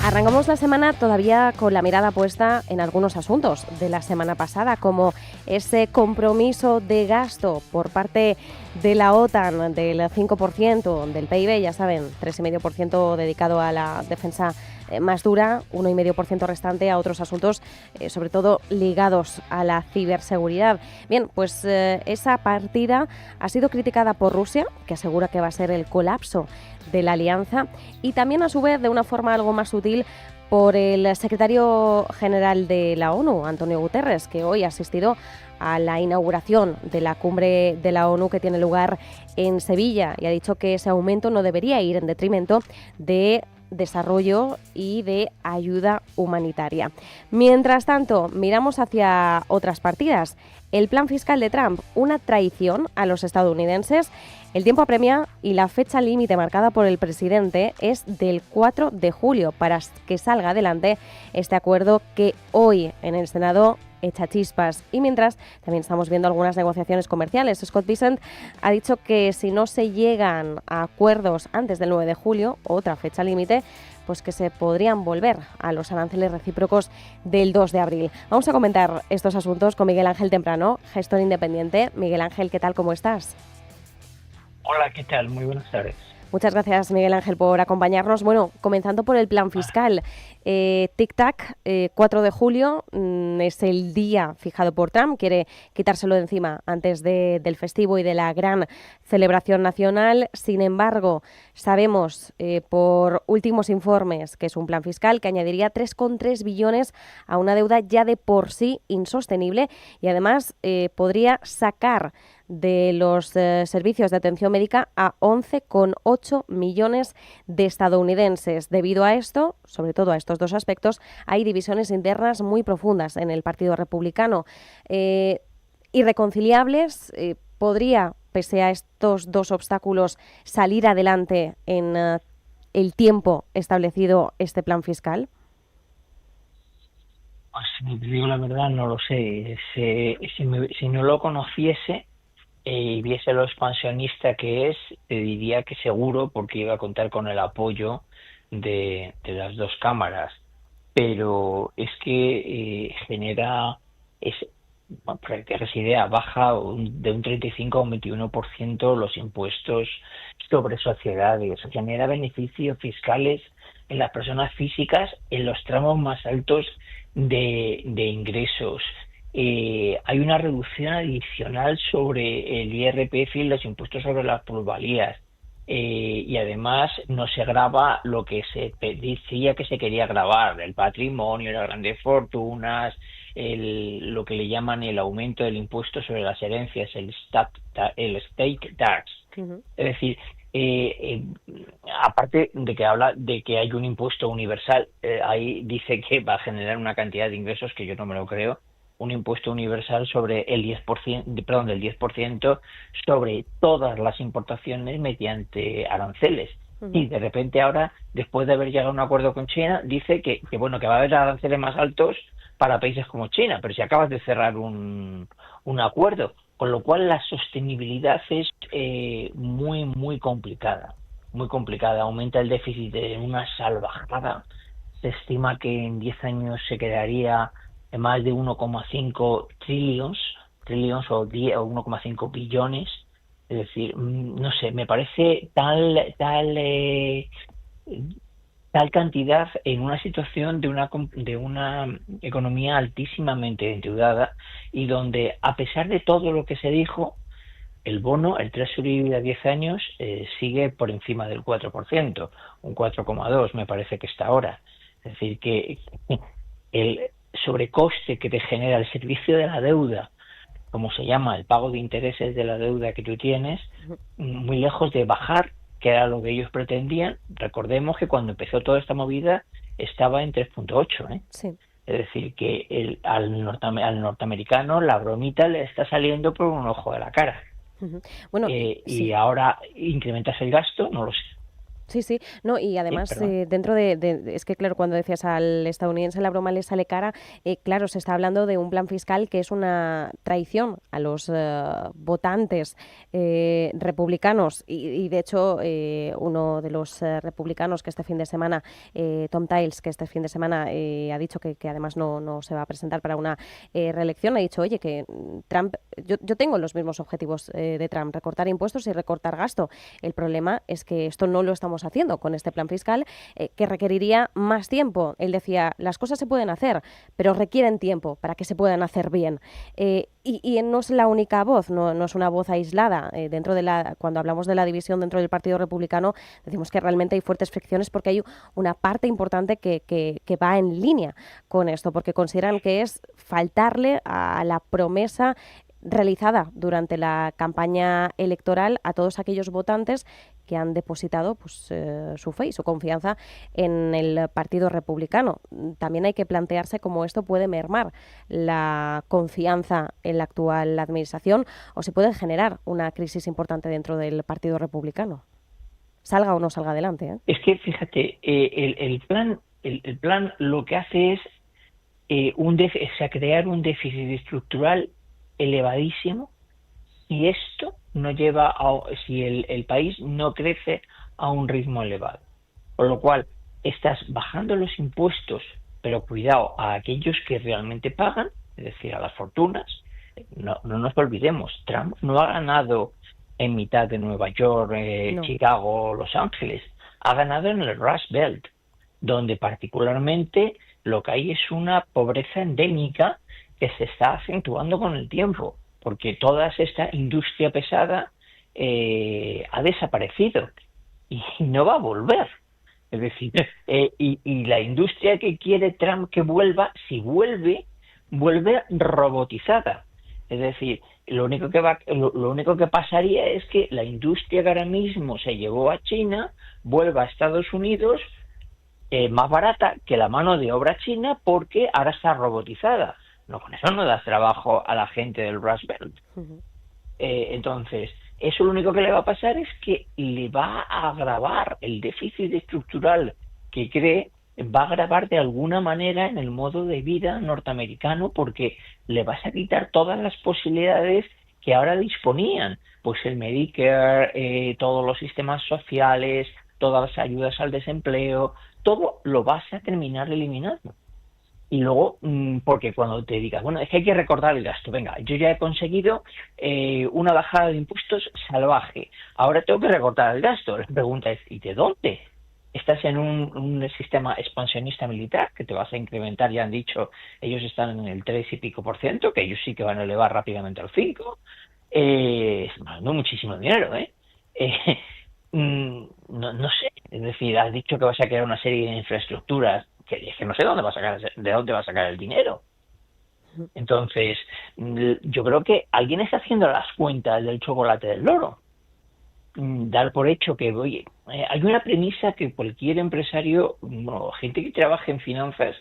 Arrancamos la semana todavía con la mirada puesta en algunos asuntos de la semana pasada, como ese compromiso de gasto por parte de la OTAN del 5% del PIB, ya saben, 3,5% dedicado a la defensa más dura, 1,5% restante a otros asuntos, sobre todo ligados a la ciberseguridad. Bien, pues esa partida ha sido criticada por Rusia, que asegura que va a ser el colapso de la alianza, y también a su vez de una forma algo más sutil por el secretario general de la ONU, Antonio Guterres, que hoy ha asistido a la inauguración de la cumbre de la ONU que tiene lugar en Sevilla y ha dicho que ese aumento no debería ir en detrimento de desarrollo y de ayuda humanitaria. Mientras tanto, miramos hacia otras partidas. El plan fiscal de Trump, una traición a los estadounidenses. El tiempo apremia y la fecha límite marcada por el presidente es del 4 de julio para que salga adelante este acuerdo que hoy en el Senado echa chispas. Y mientras, también estamos viendo algunas negociaciones comerciales. Scott Bessent ha dicho que si no se llegan a acuerdos antes del 9 de julio, otra fecha límite, pues que se podrían volver a los aranceles recíprocos del 2 de abril. Vamos a comentar estos asuntos con Miguel Ángel Temprano, gestor independiente. Miguel Ángel, ¿qué tal? ¿Cómo estás? Hola, ¿qué tal? Muy buenas tardes. Muchas gracias, Miguel Ángel, por acompañarnos. Bueno, comenzando por el plan fiscal. Tic-tac, 4 de julio es el día fijado por Trump. Quiere quitárselo de encima antes del festivo y de la gran celebración nacional. Sin embargo, sabemos por últimos informes que es un plan fiscal que añadiría 3,3 billones a una deuda ya de por sí insostenible y además podría sacar de los servicios de atención médica a 11,8 millones de estadounidenses. Debido a esto, sobre todo a estos dos aspectos, hay divisiones internas muy profundas en el Partido Republicano. Irreconciliables, ¿podría, pese a estos dos obstáculos, salir adelante en el tiempo establecido este plan fiscal? Pues si te digo la verdad, no lo sé. Si no lo conociese y viese lo expansionista que es, te diría que seguro, porque iba a contar con el apoyo de las dos cámaras. Pero es que genera, para que esa idea, baja de un 35 a un 21% los impuestos sobre sociedades. Genera beneficios fiscales en las personas físicas en los tramos más altos de ingresos. Hay una reducción adicional sobre el IRPF y los impuestos sobre las plusvalías. Y además no se grava lo que se decía que se quería gravar, el patrimonio, las grandes fortunas, lo que le llaman el aumento del impuesto sobre las herencias, el estate tax. Uh-huh. Es decir, aparte de que habla de que hay un impuesto universal, ahí dice que va a generar una cantidad de ingresos que yo no me lo creo, un impuesto universal sobre el 10%, del 10% sobre todas las importaciones mediante aranceles. Uh-huh. Y de repente ahora, después de haber llegado a un acuerdo con China, dice que va a haber aranceles más altos para países como China, pero si acabas de cerrar un acuerdo, con lo cual la sostenibilidad es muy, muy complicada. Muy complicada. Aumenta el déficit de una salvajada. Se estima que en 10 años se quedaría en más de 1,5 trillones o 1,5 billones. Es decir, no sé, me parece tal cantidad en una situación de una economía altísimamente endeudada y donde, a pesar de todo lo que se dijo, el bono, el Treasury a 10 años, sigue por encima del 4%, un 4,2% me parece que está ahora. Es decir, que el sobrecoste que te genera el servicio de la deuda, como se llama, el pago de intereses de la deuda que tú tienes, muy lejos de bajar, que era lo que ellos pretendían. Recordemos que cuando empezó toda esta movida estaba en 3,8, Sí. Es decir, que al norteamericano la bromita le está saliendo por un ojo de la cara. Uh-huh. Bueno, sí. Y ahora incrementas el gasto, no lo sé. Sí, sí, no, y Sí, además perdón. dentro es que claro, cuando decías al estadounidense la broma le sale cara, claro, se está hablando de un plan fiscal que es una traición a los votantes republicanos y de hecho uno de los republicanos que este fin de semana, Tom Tiles, que este fin de semana ha dicho que además no se va a presentar para una reelección, ha dicho, oye, que Trump, yo tengo los mismos objetivos de Trump, recortar impuestos y recortar gasto. El problema es que esto no lo estamos haciendo con este plan fiscal que requeriría más tiempo. Él decía, las cosas se pueden hacer, pero requieren tiempo para que se puedan hacer bien. Y no es la única voz, no es una voz aislada. Dentro de cuando hablamos de la división dentro del Partido Republicano, decimos que realmente hay fuertes fricciones porque hay una parte importante que va en línea con esto, porque consideran que es faltarle a la promesa realizada durante la campaña electoral a todos aquellos votantes que han depositado pues, su fe y su confianza en el Partido Republicano. También hay que plantearse cómo esto puede mermar la confianza en la actual administración o se puede generar una crisis importante dentro del Partido Republicano, salga o no salga adelante, ¿eh? Es que fíjate, el plan lo que hace es o sea, crear un déficit estructural elevadísimo y esto no lleva si el país no crece a un ritmo elevado. Por lo cual, estás bajando los impuestos, pero cuidado, a aquellos que realmente pagan, es decir, a las fortunas. No nos olvidemos, Trump no ha ganado en mitad de Nueva York, No. Chicago, Los Ángeles, ha ganado en el Rust Belt, donde particularmente lo que hay es una pobreza endémica que se está acentuando con el tiempo, porque toda esta industria pesada ha desaparecido y no va a volver. Es decir, y la industria que quiere Trump que vuelva, si vuelve, vuelve robotizada. Es decir, lo único que pasaría es que la industria que ahora mismo se llevó a China vuelva a Estados Unidos más barata que la mano de obra china porque ahora está robotizada. No, con eso no das trabajo a la gente del Rust Belt. Uh-huh. Entonces, eso lo único que le va a pasar es que le va a agravar el déficit estructural que cree, va a agravar de alguna manera en el modo de vida norteamericano porque le vas a quitar todas las posibilidades que ahora disponían, pues el Medicare, todos los sistemas sociales, todas las ayudas al desempleo, todo lo vas a terminar eliminando. Y luego, porque cuando te digas, bueno, es que hay que recortar el gasto, venga, yo ya he conseguido una bajada de impuestos salvaje, ahora tengo que recortar el gasto. La pregunta es, ¿y de dónde? Estás en un sistema expansionista militar que te vas a incrementar, ya han dicho, ellos están en el 3 y pico por ciento, que ellos sí que van a elevar rápidamente al 5. Estamos hablando de muchísimo dinero, ¿eh? Eh, no sé, es decir, has dicho que vas a crear una serie de infraestructuras que es que no sé de dónde va a sacar el dinero. Entonces, yo creo que alguien está haciendo las cuentas del chocolate del loro. Dar por hecho que, oye, hay una premisa que cualquier empresario, bueno, gente que trabaje en finanzas,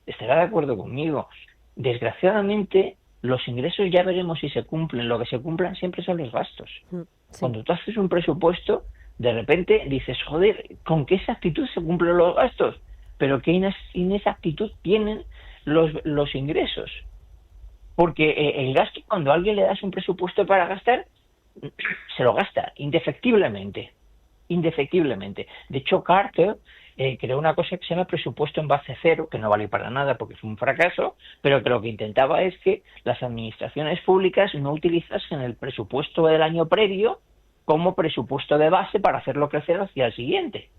estará de acuerdo conmigo. Desgraciadamente, los ingresos ya veremos si se cumplen. Lo que se cumplan siempre son los gastos. Sí. Cuando tú haces un presupuesto, de repente dices, joder, ¿con qué exactitud se cumplen los gastos? Pero qué inexactitud tienen los ingresos. Porque el gasto, cuando a alguien le das un presupuesto para gastar, se lo gasta indefectiblemente. Indefectiblemente. De hecho, Carter creó una cosa que se llama presupuesto en base cero, que no vale para nada porque es un fracaso, pero que lo que intentaba es que las administraciones públicas no utilizasen el presupuesto del año previo como presupuesto de base para hacerlo crecer hacia el siguiente.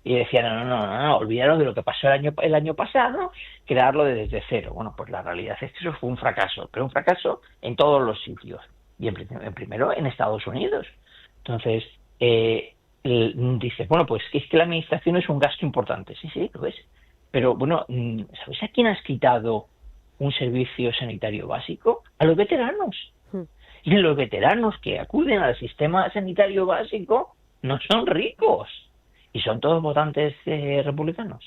Y decían, no, olvidaros de lo que pasó el año pasado, crearlo desde cero. Bueno, pues la realidad es que eso fue un fracaso, pero un fracaso en todos los sitios. Y primero en Estados Unidos. Entonces, dice, bueno, pues es que la administración es un gasto importante. Sí, lo es. Pero bueno, ¿sabes a quién has quitado un servicio sanitario básico? A los veteranos. Y los veteranos que acuden al sistema sanitario básico no son ricos. Y son todos votantes republicanos.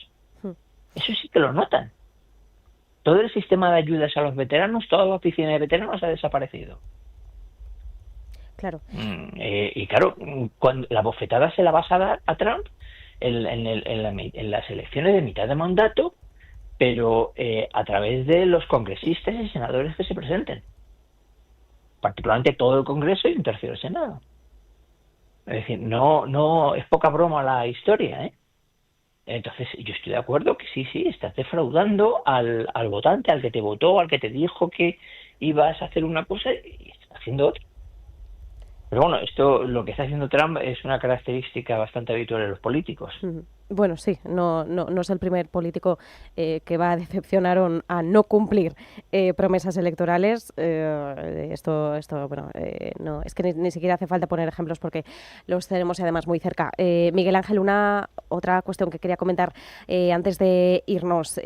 Eso sí que lo notan. Todo el sistema de ayudas a los veteranos, toda la oficina de veteranos ha desaparecido. Claro. Y claro, cuando la bofetada se la vas a dar a Trump en las elecciones de mitad de mandato, pero a través de los congresistas y senadores que se presenten, particularmente todo el Congreso y un tercio del Senado. Es decir, no es poca broma la historia, ¿eh? Entonces, yo estoy de acuerdo que sí, estás defraudando al votante, al que te votó, al que te dijo que ibas a hacer una cosa y estás haciendo otra. Pero bueno, esto, lo que está haciendo Trump es una característica bastante habitual en los políticos. Bueno, sí, no es el primer político que va a decepcionar o a no cumplir promesas electorales. Bueno, no, es que ni siquiera hace falta poner ejemplos porque los tenemos además muy cerca. Miguel Ángel, otra cuestión que quería comentar antes de irnos.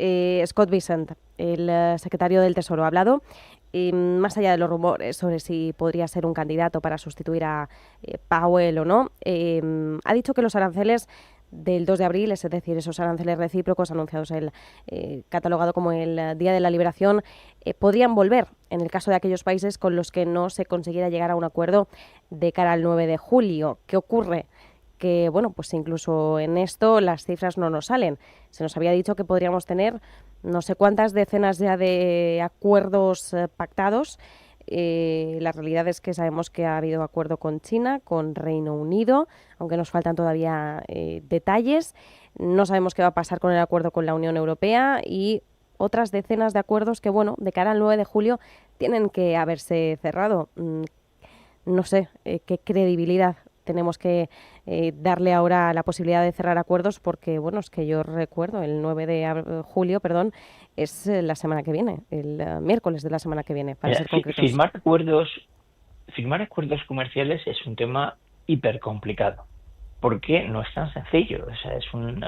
Scott Bessent, el secretario del Tesoro, ha hablado. Más allá de los rumores sobre si podría ser un candidato para sustituir a Powell o no, ha dicho que los aranceles del 2 de abril, es decir, esos aranceles recíprocos anunciados catalogado como el Día de la Liberación, podrían volver en el caso de aquellos países con los que no se consiguiera llegar a un acuerdo de cara al 9 de julio. ¿Qué ocurre? Que, bueno, pues incluso en esto las cifras no nos salen. Se nos había dicho que podríamos tener no sé cuántas decenas ya de acuerdos pactados. La realidad es que sabemos que ha habido acuerdo con China, con Reino Unido, aunque nos faltan todavía detalles. No sabemos qué va a pasar con el acuerdo con la Unión Europea y otras decenas de acuerdos que, bueno, de cara al 9 de julio tienen que haberse cerrado. No sé qué credibilidad tenemos que darle ahora la posibilidad de cerrar acuerdos porque, bueno, es que yo recuerdo el 9 de julio, es la semana que viene, el miércoles de la semana que viene, para ser concretos. Firmar acuerdos comerciales es un tema hiper complicado porque no es tan sencillo. O sea,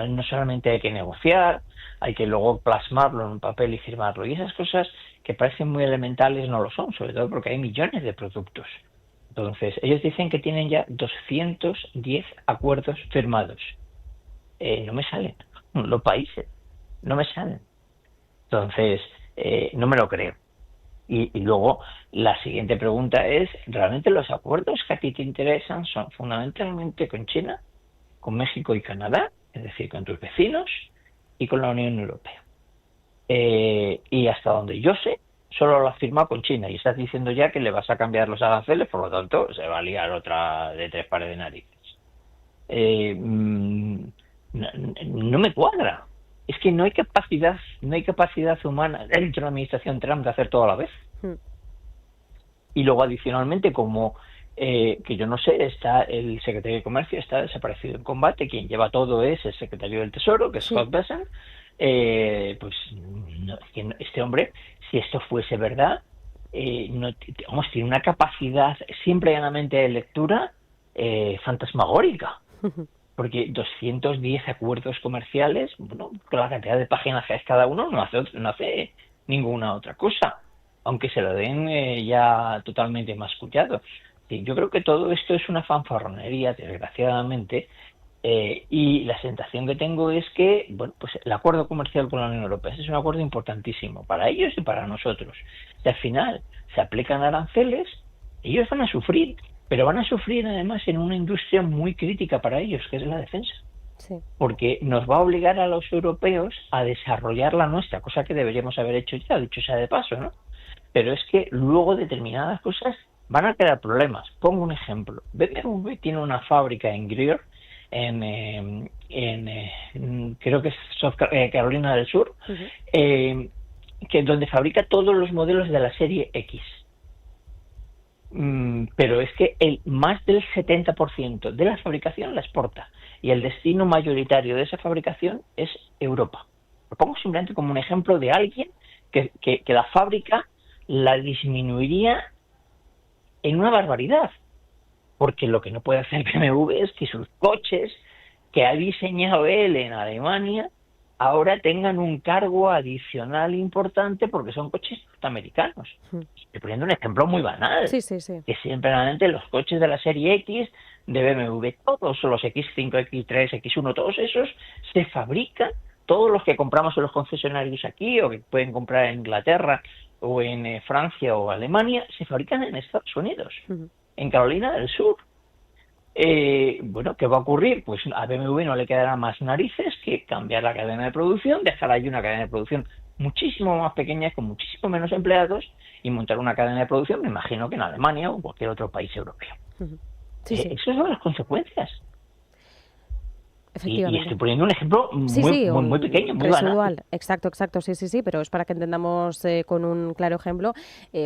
no solamente hay que negociar, hay que luego plasmarlo en un papel y firmarlo. Y esas cosas que parecen muy elementales no lo son, sobre todo porque hay millones de productos. Entonces, ellos dicen que tienen ya 210 acuerdos firmados. No me salen los países, no me salen. Entonces, no me lo creo. Y luego, la siguiente pregunta es, ¿realmente los acuerdos que a ti te interesan son fundamentalmente con China, con México y Canadá, es decir, con tus vecinos, y con la Unión Europea? Y hasta donde yo sé, solo lo has firmado con China y estás diciendo ya que le vas a cambiar los aranceles, por lo tanto se va a liar otra de tres pares de narices. No me cuadra. Es que no hay capacidad humana dentro de la administración Trump de hacer todo a la vez. Y luego adicionalmente, como que yo no sé, está el secretario de Comercio, está desaparecido en combate, quien lleva todo es el secretario del Tesoro, que es Scott Bessent. Pues no, este hombre, si esto fuese verdad, tiene una capacidad simple y llanamente de lectura fantasmagórica, porque 210 acuerdos comerciales, bueno, con la cantidad de páginas que es cada uno, no hace ninguna otra cosa, aunque se lo den ya totalmente mascullado. Yo creo que todo esto es una fanfarronería, desgraciadamente. Y la sensación que tengo es que, bueno, pues el acuerdo comercial con la Unión Europea es un acuerdo importantísimo para ellos y para nosotros. Si al final se aplican aranceles, ellos van a sufrir, pero van a sufrir además en una industria muy crítica para ellos, que es la defensa. Sí. Porque nos va a obligar a los europeos a desarrollar la nuestra, cosa que deberíamos haber hecho ya, dicho sea de paso, ¿no? Pero es que luego determinadas cosas van a crear problemas. Pongo un ejemplo. BMW tiene una fábrica en Greer, creo que es Carolina del Sur, que donde fabrica todos los modelos de la serie X. Pero es que más del 70% de la fabricación la exporta y el destino mayoritario de esa fabricación es Europa. Lo pongo simplemente como un ejemplo de alguien que la fábrica la disminuiría en una barbaridad. Porque lo que no puede hacer BMW es que sus coches que ha diseñado él en Alemania ahora tengan un cargo adicional importante porque son coches norteamericanos. Estoy poniendo un ejemplo muy banal. Sí. Que simplemente los coches de la serie X de BMW, todos los X5, X3, X1, todos esos se fabrican, todos los que compramos en los concesionarios aquí o que pueden comprar en Inglaterra o en Francia o Alemania, se fabrican en Estados Unidos. En Carolina del Sur. bueno, ¿qué va a ocurrir? Pues a BMW no le quedará más narices que cambiar la cadena de producción, dejar ahí una cadena de producción muchísimo más pequeña, con muchísimo menos empleados, y montar una cadena de producción, me imagino que en Alemania o cualquier otro país europeo. Ujú. Sí, sí, Esas son las consecuencias. Y efectivamente. estoy poniendo un ejemplo Sí, muy, sí, muy, muy pequeño, muy banal. residual, exacto, exacto, sí, sí, sí, pero es para que entendamos con un claro ejemplo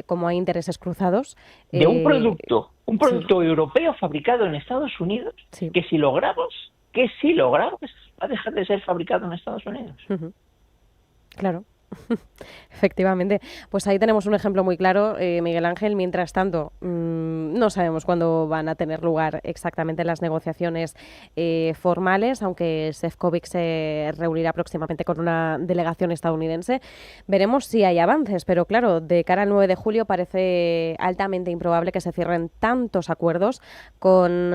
cómo hay intereses cruzados. De eh, un sí, producto europeo fabricado en Estados Unidos, sí. que si logramos, va a dejar de ser fabricado en Estados Unidos. Ujú. Claro. Efectivamente, pues ahí tenemos un ejemplo muy claro, Miguel Ángel. Mientras tanto, no sabemos cuándo van a tener lugar exactamente las negociaciones formales, aunque Sefcovic se reunirá próximamente con una delegación estadounidense. Veremos si hay avances, pero claro, de cara al 9 de julio parece altamente improbable que se cierren tantos acuerdos con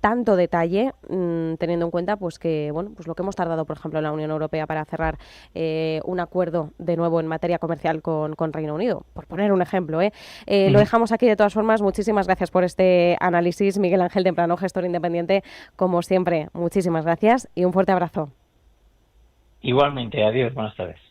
tanto detalle, teniendo en cuenta pues que bueno, pues lo que hemos tardado, por ejemplo, en la Unión Europea para cerrar un acuerdo de nuevo en materia comercial con Reino Unido, por poner un ejemplo. Lo dejamos aquí de todas formas. Muchísimas gracias por este análisis, Miguel Ángel Temprano, gestor independiente, como siempre. Muchísimas gracias y un fuerte abrazo. Igualmente, adiós, buenas tardes.